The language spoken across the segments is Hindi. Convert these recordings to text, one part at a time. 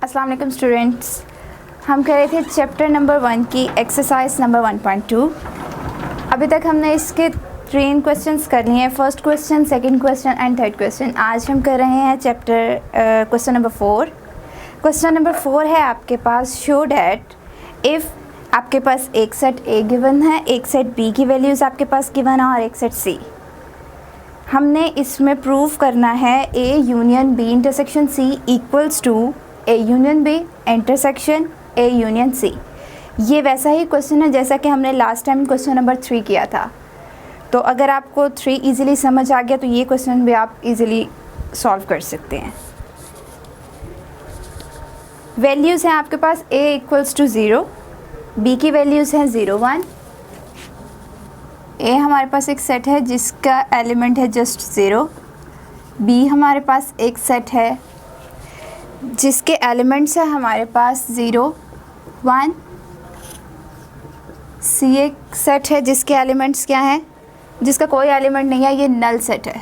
अस्सलाम वालेकुम स्टूडेंट्स, हम कर रहे थे चैप्टर नंबर 1 की एक्सरसाइज नंबर 1.2। अभी तक हमने इसके 3 क्वेश्चंस कर लिए हैं, first question, second question and third question. आज हम कर रहे हैं chapter question number 4। Question number 4 है आपके पास, शो डैट इफ़ आपके पास एक सेट ए गिवन है, एक सेट बी की वैल्यूज़ आपके पास गिवन है और एक सेट सी। हमने इसमें प्रूव करना है A union B intersection C equals to A union B intersection A union C. ये वैसा ही क्वेश्चन है जैसा कि हमने लास्ट टाइम क्वेश्चन नंबर 3 किया था। तो अगर आपको 3 इजीली समझ आ गया तो ये क्वेश्चन भी आप इजीली सॉल्व कर सकते हैं। वैल्यूज़ हैं आपके पास a इक्वल्स टू 0, b की वैल्यूज़ हैं 0 1। a हमारे पास एक सेट है जिसका एलिमेंट है जस्ट 0। b हमारे पास एक सेट है जिसके एलिमेंट्स है हमारे पास 0 1। c एक सेट है जिसके एलिमेंट्स क्या हैं, जिसका कोई एलिमेंट नहीं है, ये नल सेट है।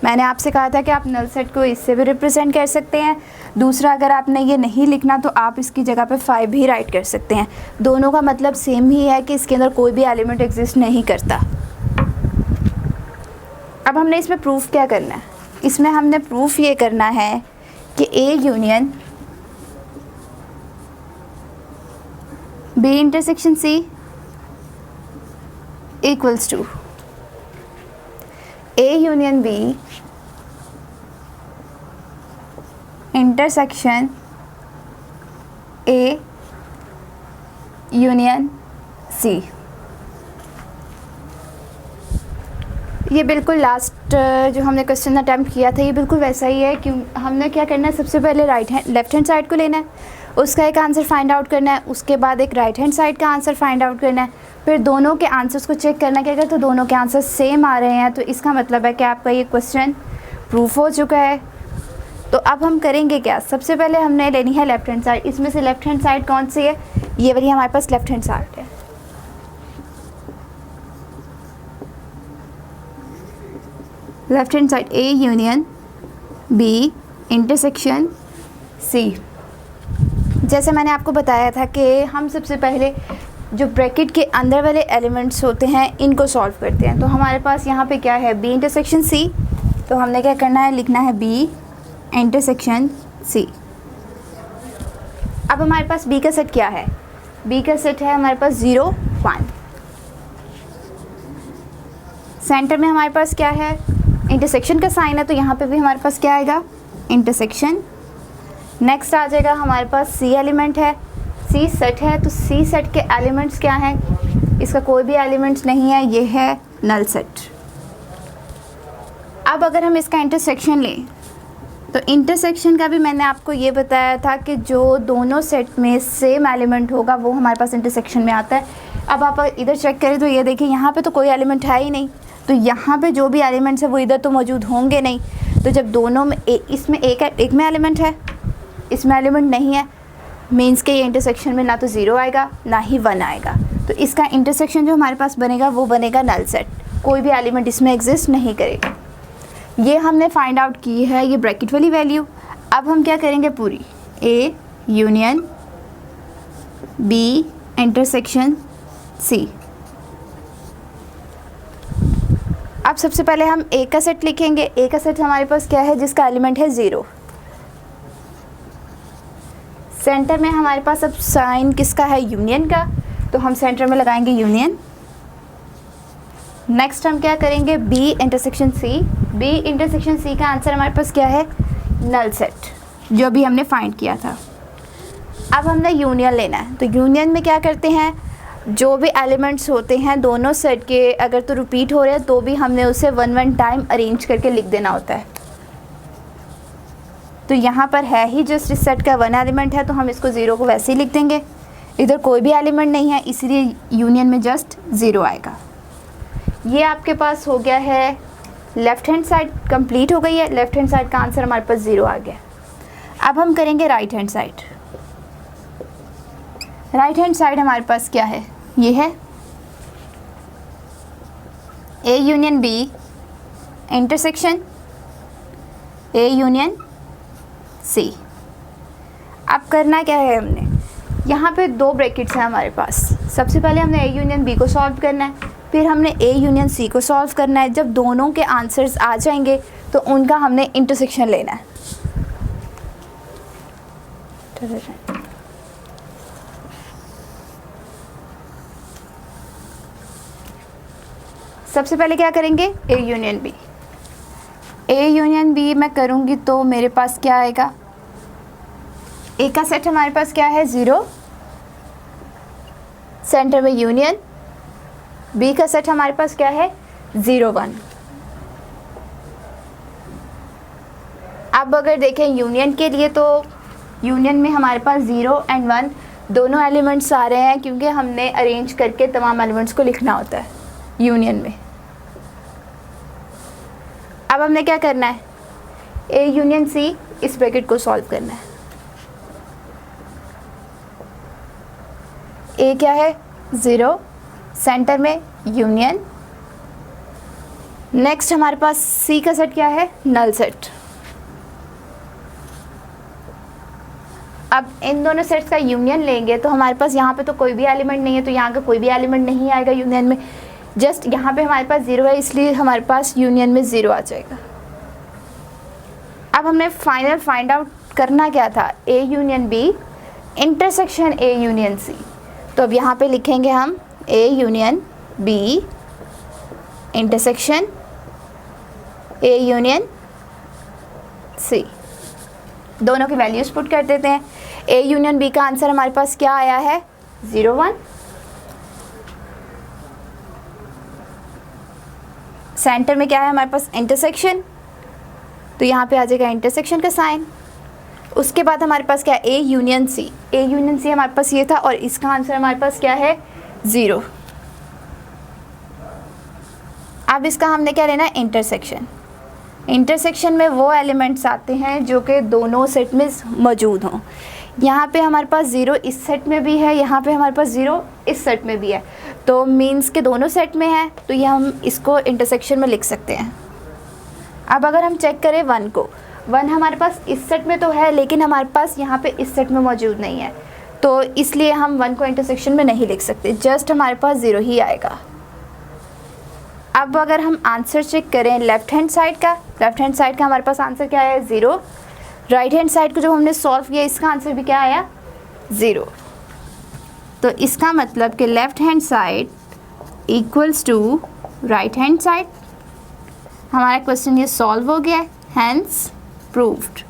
मैंने आपसे कहा था कि आप नल सेट को इससे भी रिप्रेजेंट कर सकते हैं। दूसरा, अगर आपने ये नहीं लिखना तो आप इसकी जगह पे 5 भी राइट कर सकते हैं। दोनों का मतलब सेम ही है कि इसके अंदर कोई भी एलिमेंट एग्जिस्ट नहीं करता। अब हमने इसमें प्रूफ क्या करना है, इसमें हमने प्रूफ ये करना है कि A union B intersection C equals to A union B intersection A union C. ये बिल्कुल लास्ट जो हमने क्वेश्चन अटैम्प्ट किया था ये बिल्कुल वैसा ही है। क्यों हमने क्या करना है, सबसे पहले लेफ्ट हैंड साइड को लेना है, उसका एक आंसर फाइंड आउट करना है, उसके बाद एक राइट हैंड साइड का आंसर फाइंड आउट करना है, फिर दोनों के आंसर्स को चेक करना है कि अगर तो दोनों के आंसर सेम आ रहे हैं तो इसका मतलब है कि आपका ये क्वेश्चन प्रूफ हो चुका है। तो अब हम करेंगे क्या, सबसे पहले हमने लेनी है लेफ्ट हैंड साइड। इसमें से लेफ्ट हैंड साइड कौन सी है, ये वाली हमारे पास लेफ्ट हैंड साइड है। Left hand side A union B intersection C. जैसे मैंने आपको बताया था कि हम सबसे पहले जो ब्रैकेट के अंदर वाले एलिमेंट्स होते हैं इनको सॉल्व करते हैं। तो हमारे पास यहाँ पे क्या है, बी इंटरसेक्शन सी। तो हमने क्या करना है, लिखना है बी इंटरसेक्शन सी। अब हमारे पास बी का सेट क्या है, बी का सेट है हमारे पास 0 1। सेंटर में हमारे पास क्या है, इंटरसेक्शन का साइन है, तो यहाँ पे भी हमारे पास क्या आएगा, इंटरसेक्शन। नेक्स्ट आ जाएगा हमारे पास सी एलिमेंट है, सी सेट है, तो सी सेट के एलिमेंट्स क्या हैं, इसका कोई भी एलिमेंट्स नहीं है, ये है नल सेट। अब अगर हम इसका इंटरसेक्शन लें तो इंटरसेक्शन का भी मैंने आपको ये बताया था कि जो दोनों सेट में सेम एलिमेंट होगा वो हमारे पास इंटरसेक्शन में आता है। अब आप इधर चेक करें तो ये देखिए यहाँ पे तो कोई एलिमेंट है ही नहीं, तो यहाँ पे जो भी एलिमेंट्स है वो इधर तो मौजूद होंगे नहीं। तो जब दोनों में इसमें एक में एलिमेंट है, इसमें एलिमेंट नहीं है, मीन्स के ये इंटरसेक्शन में ना तो 0 आएगा ना ही 1 आएगा। तो इसका इंटरसेक्शन जो हमारे पास बनेगा वो बनेगा नल सेट, कोई भी एलिमेंट इसमें एग्जिस्ट नहीं करेगा। ये हमने फाइंड आउट की है, ये ब्रैकेट वाली वैल्यू। अब हम क्या करेंगे, पूरी A union B intersection C. अब सबसे पहले हम ए का सेट लिखेंगे। ए का सेट हमारे पास क्या है, जिसका एलिमेंट है 0। सेंटर में हमारे पास अब साइन किसका है, यूनियन का, तो हम सेंटर में लगाएंगे यूनियन। नेक्स्ट हम क्या करेंगे, B intersection C. B intersection C का आंसर हमारे पास क्या है, नल सेट, जो भी हमने फाइंड किया था। अब हमने यूनियन लेना है, तो यूनियन में क्या करते हैं, जो भी एलिमेंट्स होते हैं दोनों सेट के अगर तो रिपीट हो रहे हैं तो भी हमने उसे 1 टाइम अरेंज करके लिख देना होता है। तो यहाँ पर है ही जस्ट इस सेट का 1 एलिमेंट है, तो हम इसको 0 को वैसे ही लिख देंगे। इधर कोई भी एलिमेंट नहीं है इसलिए यूनियन में जस्ट 0 आएगा। ये आपके पास हो गया है, लेफ्ट हैंड साइड कंप्लीट हो गई है। लेफ्ट हैंड साइड का आंसर हमारे पास 0 आ गया। अब हम करेंगे right hand side. Right hand side हमारे पास क्या है, ये है A union B intersection A union C. अब करना क्या है, हमने यहाँ पे दो ब्रैकेट्स हैं हमारे पास। सबसे पहले हमने ए यूनियन बी को सॉल्व करना है, फिर हमने ए यूनियन सी को सॉल्व करना है। जब दोनों के आंसर्स आ जाएंगे तो उनका हमने इंटरसेक्शन लेना है। सबसे पहले क्या करेंगे, A union B. A union B मैं करूँगी तो मेरे पास क्या आएगा, ए का सेट हमारे पास क्या है 0, सेंटर में यूनियन। बी का सेट हमारे पास क्या है 0 1। अब अगर देखें यूनियन के लिए तो यूनियन में हमारे पास 0 एंड 1 दोनों एलिमेंट्स आ रहे हैं, क्योंकि हमने अरेंज करके तमाम एलिमेंट्स को लिखना होता है यूनियन में। अब हमने क्या करना है, ए यूनियन सी इस ब्रैकेट को सॉल्व करना है। ए क्या है 0, सेंटर में यूनियन। नेक्स्ट हमारे पास सी का सेट क्या है, नल सेट। अब इन दोनों सेट्स का यूनियन लेंगे तो हमारे पास यहाँ पे तो कोई भी एलिमेंट नहीं है, तो यहाँ का कोई भी एलिमेंट नहीं आएगा यूनियन में। जस्ट यहाँ पे हमारे पास 0 है, इसलिए हमारे पास यूनियन में 0 आ जाएगा। अब हमने फाइनल फाइंड आउट करना क्या था, A union B intersection A union C. तो अब यहाँ पे लिखेंगे हम A union B intersection A union C. दोनों की वैल्यूज़ पुट कर देते हैं। ए यूनियन बी का आंसर हमारे पास क्या आया है 0 1। सेंटर में क्या है हमारे पास इंटरसेक्शन, तो यहाँ पे आ जाएगा इंटरसेक्शन का साइन। उसके बाद हमारे पास क्या है A union C. A union सी हमारे पास ये था और इसका आंसर हमारे पास क्या है 0। अब इसका हमने क्या लेना है इंटरसेक्शन। इंटरसेक्शन में वो एलिमेंट्स आते हैं जो कि दोनों सेट में मौजूद हों। यहाँ पे हमारे पास 0 इस सेट में भी है, यहाँ पे हमारे पास 0 इस सेट में भी है, तो मीन्स के दोनों सेट में है, तो ये हम इसको इंटरसेक्शन में लिख सकते हैं। अब अगर हम चेक करें 1 को, 1 हमारे पास इस सेट में तो है लेकिन हमारे पास यहाँ पे इस सेट में मौजूद नहीं है, तो इसलिए हम 1 को इंटरसेक्शन में नहीं लिख सकते, जस्ट हमारे पास 0 ही आएगा। अब अगर हम आंसर चेक करें लेफ्ट हैंड साइड का हमारे पास आंसर क्या है 0। राइट हैंड साइड को जब हमने सॉल्व किया इसका आंसर भी क्या आया 0। तो इसका मतलब कि left hand side equals to right hand side. हमारा क्वेश्चन ये सॉल्व हो गया है, हैंस प्रूव्ड।